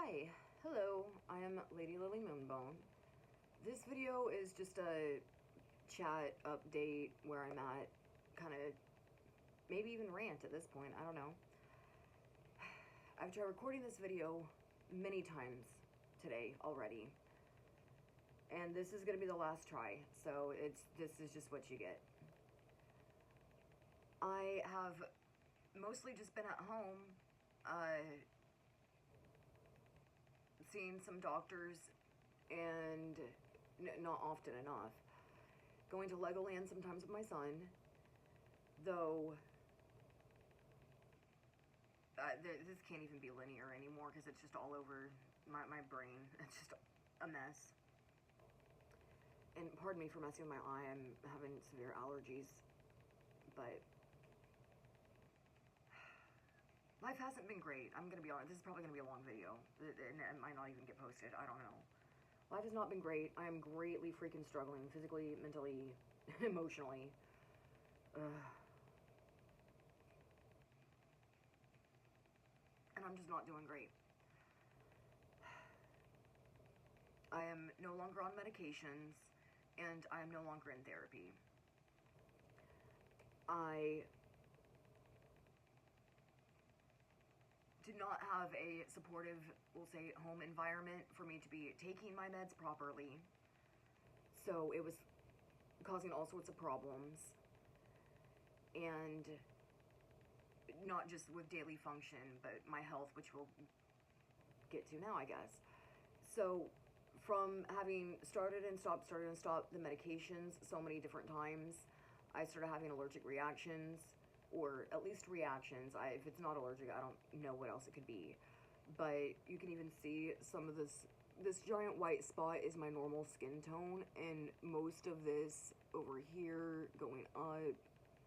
Hi, hello, I am Lady Lily Moonbone. This video is just a chat update where I'm at, kind of, maybe even rant at this point, I don't know. I've tried recording this video many times today already, and this is going to be the last try, so this is just what you get. I have mostly just been at home, seeing some doctors, and not often enough. Going to Legoland sometimes with my son, though this can't even be linear anymore because it's just all over my brain. It's just a mess. And pardon me for messing with my eye, I'm having severe allergies, but life hasn't been great. I'm gonna be honest, this is probably gonna be a long video, and it might not even get posted, I don't know. Life has not been great. I am greatly freaking struggling, physically, mentally, emotionally. And I'm just not doing great. I am no longer on medications, and I am no longer in therapy. I did not have a supportive, we'll say, home environment for me to be taking my meds properly. So it was causing all sorts of problems. And not just with daily function, but my health, which we'll get to now, I guess. So from having started and stopped the medications so many different times, I started having allergic reactions, or at least reactions. If it's not allergic, I don't know what else it could be. But you can even see some of this giant white spot is my normal skin tone, and most of this over here, going up,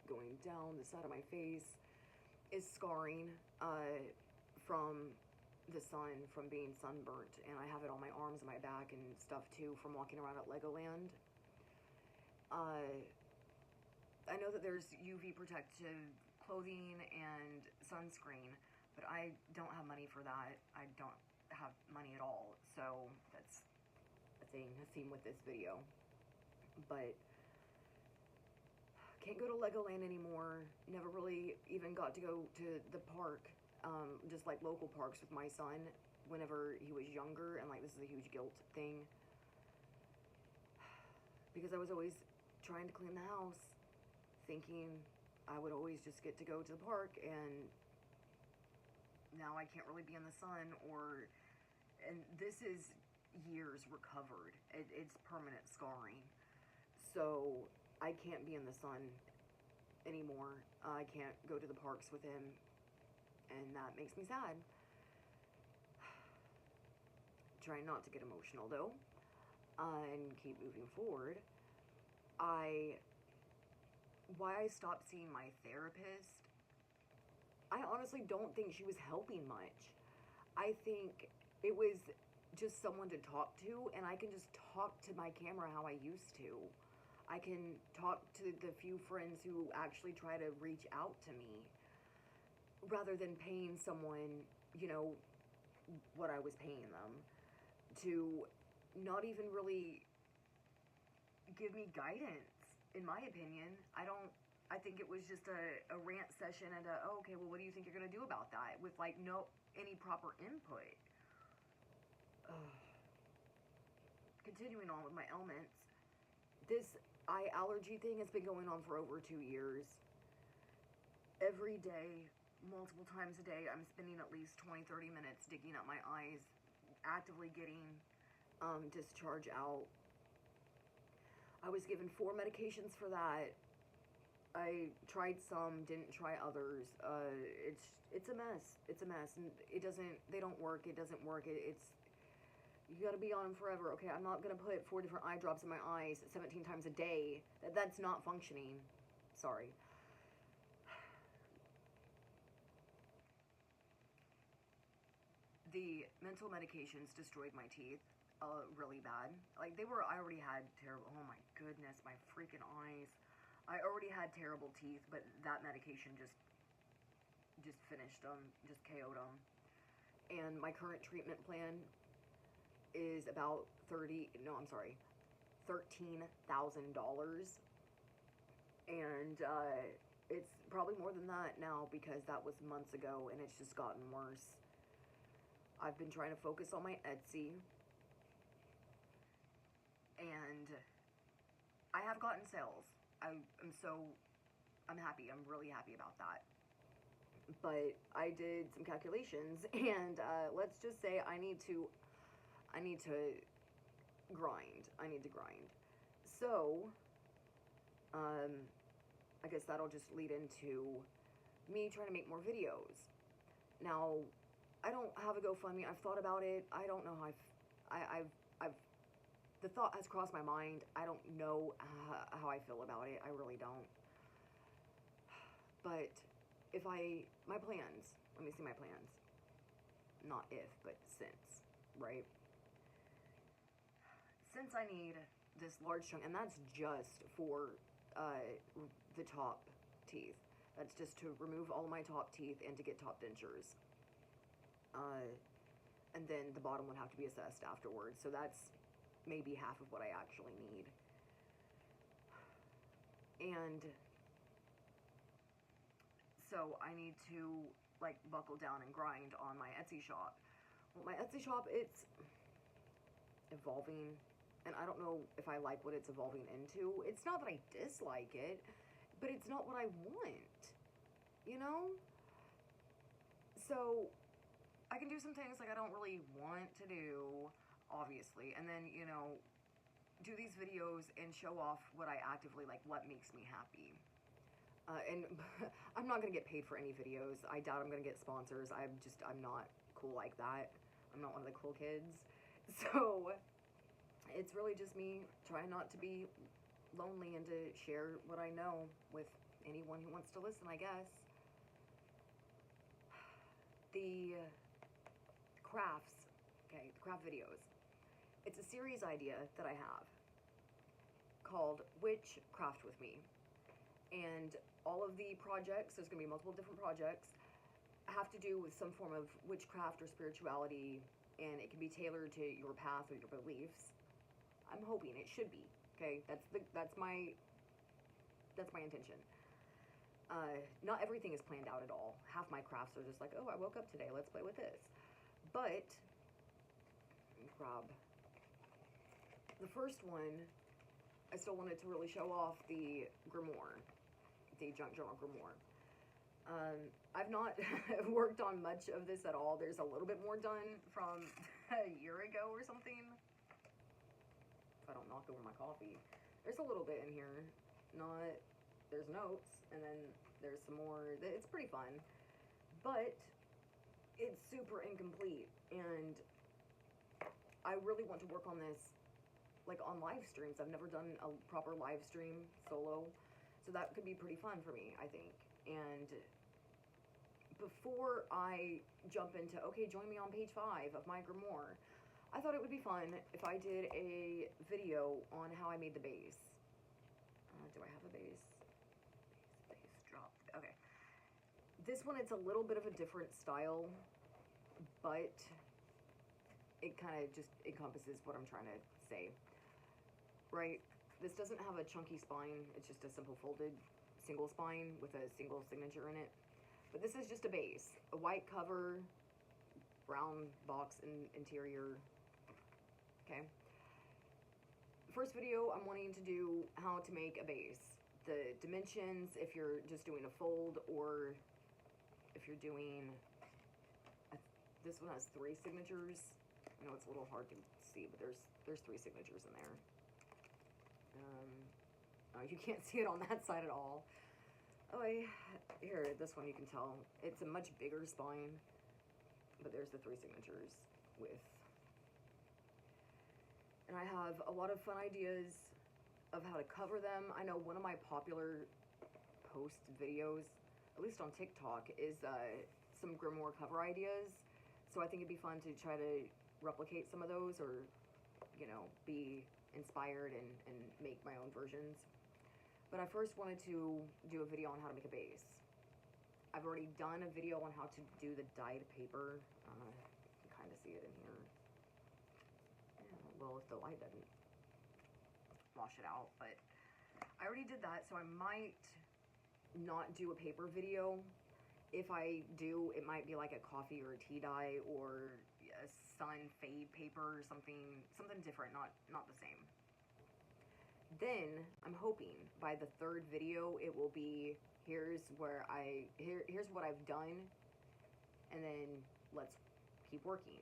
going down the side of my face, is scarring from the sun, from being sunburnt. And I have it on my arms and my back and stuff too from walking around at Legoland. I know that there's UV protective clothing and sunscreen, but I don't have money for that. I don't have money at all, so that's a theme with this video. But can't go to Legoland anymore. Never really even got to go to the park, just like local parks with my son whenever he was younger, and like this is a huge guilt thing because I was always trying to clean the house, thinking I would always just get to go to the park, and now I can't really be in the sun, and this is years recovered. It's permanent scarring. So I can't be in the sun anymore. I can't go to the parks with him, and that makes me sad. Trying not to get emotional though, and keep moving forward. Why I stopped seeing my therapist, I honestly don't think she was helping much. I think it was just someone to talk to, and I can just talk to my camera how I used to. I can talk to the few friends who actually try to reach out to me, rather than paying someone, you know, what I was paying them, to not even really give me guidance. In my opinion, I think it was just a rant session and oh, okay, well, what do you think you're going to do about that? With like any proper input. Continuing on with my ailments, this eye allergy thing has been going on for over 2 years. Every day, multiple times a day, I'm spending at least 20-30 minutes digging up my eyes, actively getting discharge out. I was given 4 medications for that. I tried some, didn't try others. It's a mess. It's a mess, and they don't work. It doesn't work. You gotta be on them forever. Okay, I'm not gonna put 4 different eye drops in my eyes 17 times a day. That's not functioning. Sorry. The mental medications destroyed my teeth really bad. Like, I already had terrible, oh my goodness, my freaking eyes. I already had terrible teeth, but that medication just finished them, just KO'd them. and my current treatment plan is about $13,000, and it's probably more than that now because that was months ago and it's just gotten worse. I've been trying to focus on my Etsy, and I have gotten sales. I'm happy. I'm really happy about that. But I did some calculations, and let's just say I need to grind. I need to grind. So, I guess that'll just lead into me trying to make more videos. Now, I don't have a GoFundMe. I've thought about it. I don't know how I've the thought has crossed my mind. I don't know how I feel about it. I really don't. But my plans, let me see my plans. Not if, but since, right? Since I need this large chunk, and that's just for the top teeth. That's just to remove all my top teeth and to get top dentures. And then the bottom would have to be assessed afterwards. So that's maybe half of what I actually need. And so I need to like buckle down and grind on my Etsy shop. Well, my Etsy shop, it's evolving, and I don't know if I like what it's evolving into. It's not that I dislike it, but it's not what I want, you know? So I can do some things like I don't really want to do, obviously, and then, you know, do these videos and show off what I actively like, what makes me happy. And I'm not gonna get paid for any videos. I doubt I'm gonna get sponsors. I'm not cool like that. I'm not one of the cool kids. So it's really just me trying not to be lonely and to share what I know with anyone who wants to listen, I guess. The crafts, okay, the craft videos. It's a series idea that I have called Witch Craft With Me. And all of the projects, there's going to be multiple different projects, have to do with some form of witchcraft or spirituality, and it can be tailored to your path or your beliefs. I'm hoping it should be, okay? That's my intention. Not everything is planned out at all. Half my crafts are just like, oh, I woke up today, let's play with this. But, grab the first one, I still wanted to really show off the grimoire, the junk journal grimoire. I've not worked on much of this at all. There's a little bit more done from a year ago or something. If I don't knock over my coffee. There's a little bit in here. There's notes, and then there's some more. It's pretty fun. But it's super incomplete, and I really want to work on this like on live streams. I've never done a proper live stream solo, so that could be pretty fun for me, I think. And before I jump into, okay, join me on page 5 of my grimoire, I thought it would be fun if I did a video on how I made the base. Do I have a base? Base dropped. Okay. This one, it's a little bit of a different style, but it kind of just encompasses what I'm trying to say. Right? This doesn't have a chunky spine. It's just a simple folded single spine with a single signature in it. But this is just a base. A white cover, brown box interior. Okay? First video, I'm wanting to do how to make a base. The dimensions, if you're just doing a fold, or if you're doing... This one has 3 signatures. I know it's a little hard to see, but there's 3 signatures in there. You can't see it on that side at all. Oh, here, this one you can tell. It's a much bigger spine, but there's the 3 signatures with. And I have a lot of fun ideas of how to cover them. I know one of my popular post videos, at least on TikTok, is some grimoire cover ideas. So I think it'd be fun to try to replicate some of those, or, you know, be inspired and make my own versions. But I first wanted to do a video on how to make a base. I've already done a video on how to do the dyed paper. well, if the light doesn't wash it out. But I already did that, so I might not do a paper video. If I do, it might be like a coffee or a tea dye or a sun fade paper or something different, not the same. Then I'm hoping by the third video it will be here's what I've done, and then let's keep working.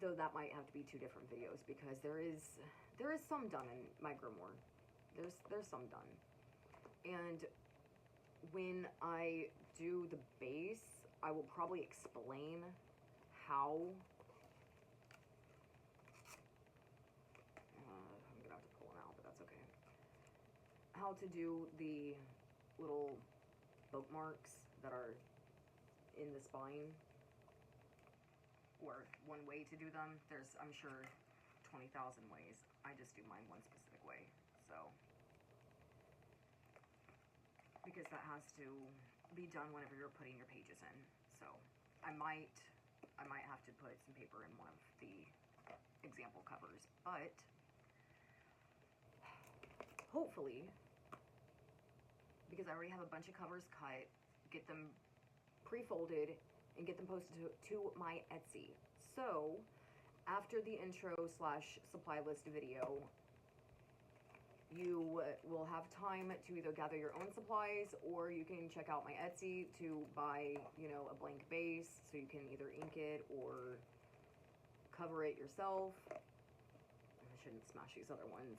Though that might have to be two different videos because there is some done in my grimoire. There's some done. And when I do the base, I will probably explain how I'm gonna have to pull them out, but that's okay. How to do the little bookmarks that are in the spine, or one way to do them. There's, I'm sure, 20,000 ways. I just do mine one specific way, so because that has to be done whenever you're putting your pages in. So I might have to put some paper in one of the example covers, but hopefully, because I already have a bunch of covers cut, get them pre-folded and get them posted to my Etsy. So after the intro / supply list video, you will have time to either gather your own supplies, or you can check out my Etsy to buy, you know, a blank base so you can either ink it or cover it yourself. I shouldn't smash these other ones.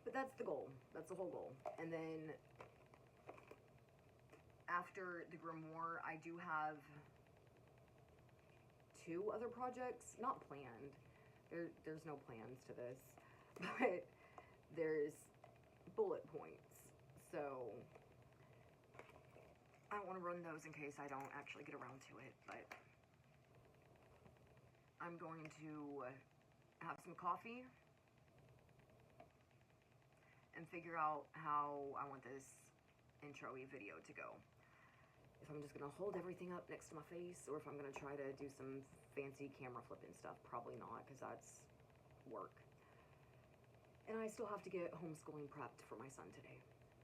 But that's the goal. That's the whole goal. And then after the grimoire, I do have 2 other projects, not planned. There's no plans to this, but there's bullet points. So I don't want to run those in case I don't actually get around to it, but I'm going to have some coffee and figure out how I want this intro-y video to go. If I'm just gonna hold everything up next to my face, or if I'm gonna try to do some fancy camera flipping stuff. Probably not, because that's work. And I still have to get homeschooling prepped for my son today,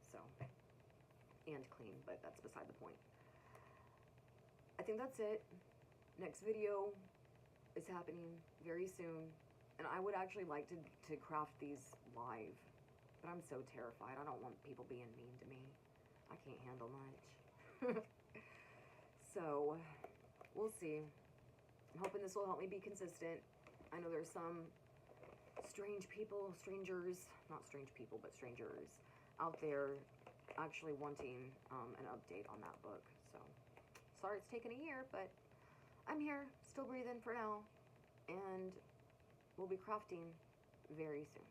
so, and clean, but that's beside the point. I think that's it. Next video is happening very soon, and I would actually like to craft these live, but I'm so terrified. I don't want people being mean to me. I can't handle much. So, we'll see. I'm hoping this will help me be consistent. I know there's some strange people, not strange people, but strangers out there actually wanting an update on that book. So, sorry it's taken a year, but I'm here, still breathing for now, and we'll be crafting very soon.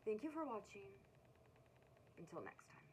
Thank you for watching. Until next time.